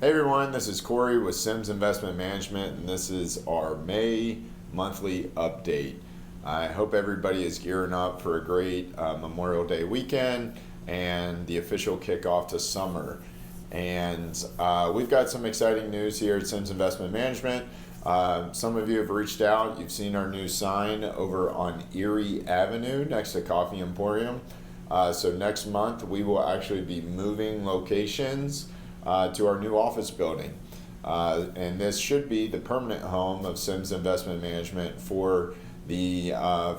Hey everyone, this is Corey with Sims Investment Management, and this is our May monthly update. I hope everybody is gearing up for a great Memorial Day weekend and the official kickoff to summer. And we've got some exciting news here at Sims Investment Management. Some of you have reached out. You've seen our new sign over on Erie Avenue next to Coffee Emporium. So next month we will actually be moving locations to our new office building. And this should be the permanent home of Sims Investment Management for the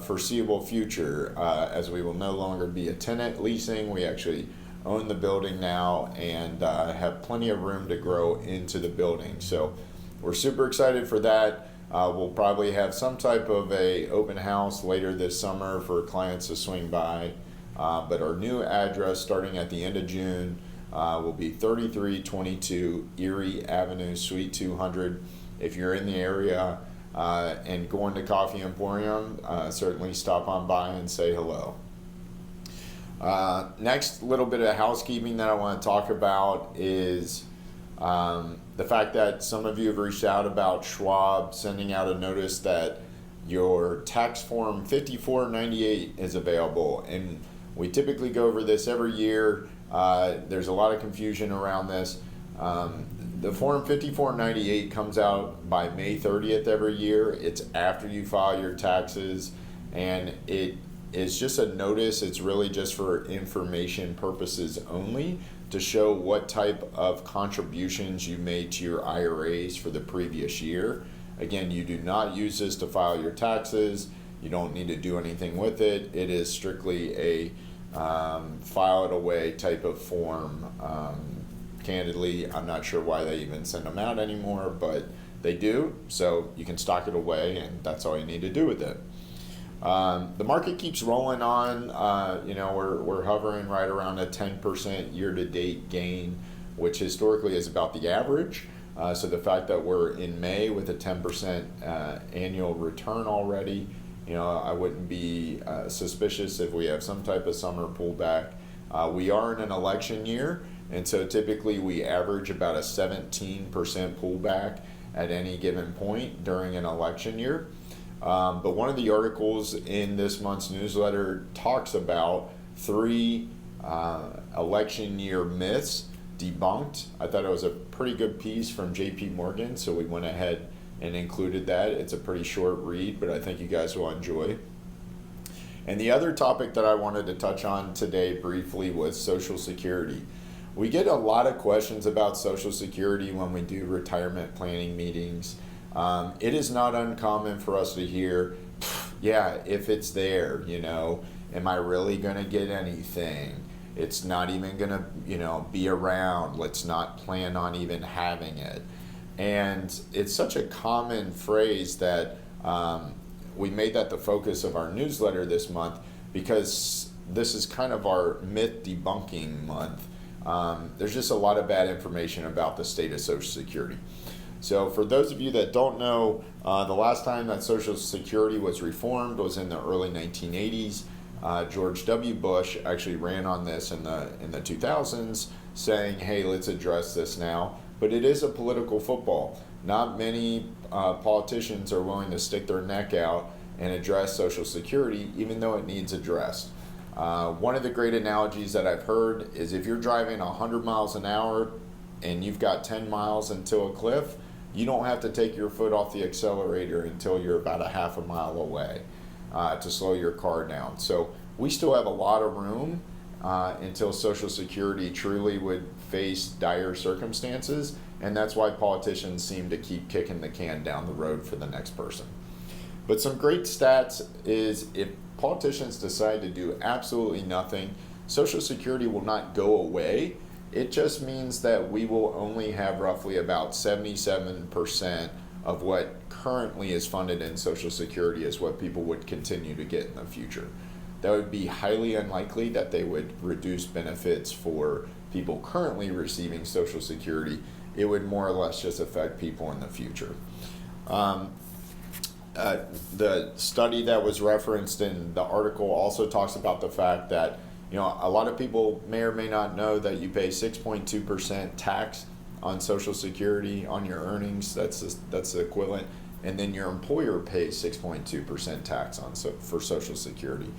foreseeable future, as we will no longer be a tenant leasing. We actually own the building now and have plenty of room to grow into the building. So we're super excited for that. We'll probably have some type of a open house later this summer for clients to swing by. But our new address starting at the end of June will be 3322 Erie Avenue, Suite 200. If you're in the area and going to Coffee Emporium, certainly stop on by and say hello. Next little bit of housekeeping that I want to talk about is the fact that some of you have reached out about Schwab sending out a notice that your tax form 5498 is available. And we typically go over this every year. There's a lot of confusion around this. The form 5498 comes out by May 30th every year. It's after you file your taxes, and it is just a notice. It's really just for information purposes only, to show what type of contributions you made to your IRAs for the previous year. Again, you do not use this to file your taxes. You don't need to do anything with it. It is strictly a file it away type of form. Candidly, I'm not sure why they even send them out anymore, but they do. So you can stock it away, and that's all you need to do with it. The market keeps rolling on. We're hovering right around a 10% year-to-date gain, which historically is about the average. So the fact that we're in May with a 10% annual return already, I wouldn't be suspicious if we have some type of summer pullback. We are in an election year, and so typically we average about a 17% pullback at any given point during an election year. But one of the articles in this month's newsletter talks about 3 election year myths debunked. I thought it was a pretty good piece from JP Morgan, so we went ahead and included that. It's a pretty short read, but I think you guys will enjoy. And the other topic that I wanted to touch on today briefly was Social Security. We get a lot of questions about Social Security when we do retirement planning meetings. It is not uncommon for us to hear, yeah, if it's there, am I really gonna get anything? It's not even gonna, be around. Let's not plan on even having it. And it's such a common phrase that we made that the focus of our newsletter this month, because this is kind of our myth debunking month. There's just a lot of bad information about the state of Social Security. So for those of you that don't know, the last time that Social Security was reformed was in the early 1980s. George W. Bush actually ran on this in the 2000s, saying, hey, let's address this now. But it is a political football. Not many politicians are willing to stick their neck out and address Social Security, even though it needs addressed. One of the great analogies that I've heard is if you're driving 100 miles an hour and you've got 10 miles until a cliff, you don't have to take your foot off the accelerator until you're about a half a mile away to slow your car down. So we still have a lot of room until Social Security truly would face dire circumstances, and that's why politicians seem to keep kicking the can down the road for the next person. But some great stats is if politicians decide to do absolutely nothing, Social Security will not go away. It just means that we will only have roughly about 77% of what currently is funded in Social Security is what people would continue to get in the future. That would be highly unlikely that they would reduce benefits for people currently receiving Social Security. It would more or less just affect people in the future. The study that was referenced in the article also talks about the fact that a lot of people may or may not know that you pay 6.2% tax on Social Security on your earnings. That's the equivalent. And then your employer pays 6.2% tax for Social Security.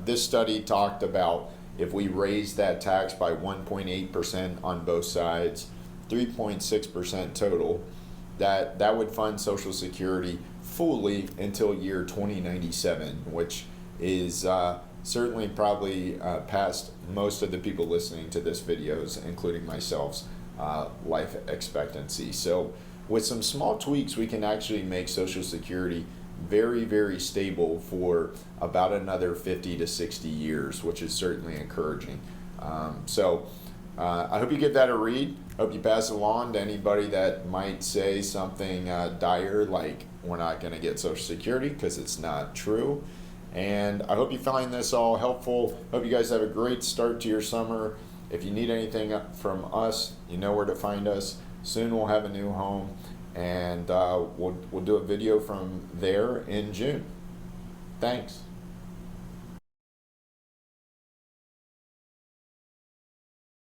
This study talked about if we raise that tax by 1.8% on both sides, 3.6% total, that would fund Social Security fully until year 2097, which is certainly probably past most of the people listening to this videos, including myself's life expectancy. So with some small tweaks, we can actually make Social Security very, very stable for about another 50 to 60 years, which is certainly encouraging. I hope you give that a read. Hope you pass it along to anybody that might say something dire like we're not going to get Social Security, because it's not true. And I hope you find this all helpful. Hope you guys have a great start to your summer. If you need anything from us, you know where to find us. Soon we'll have a new home, and we'll do a video from there in June. Thanks.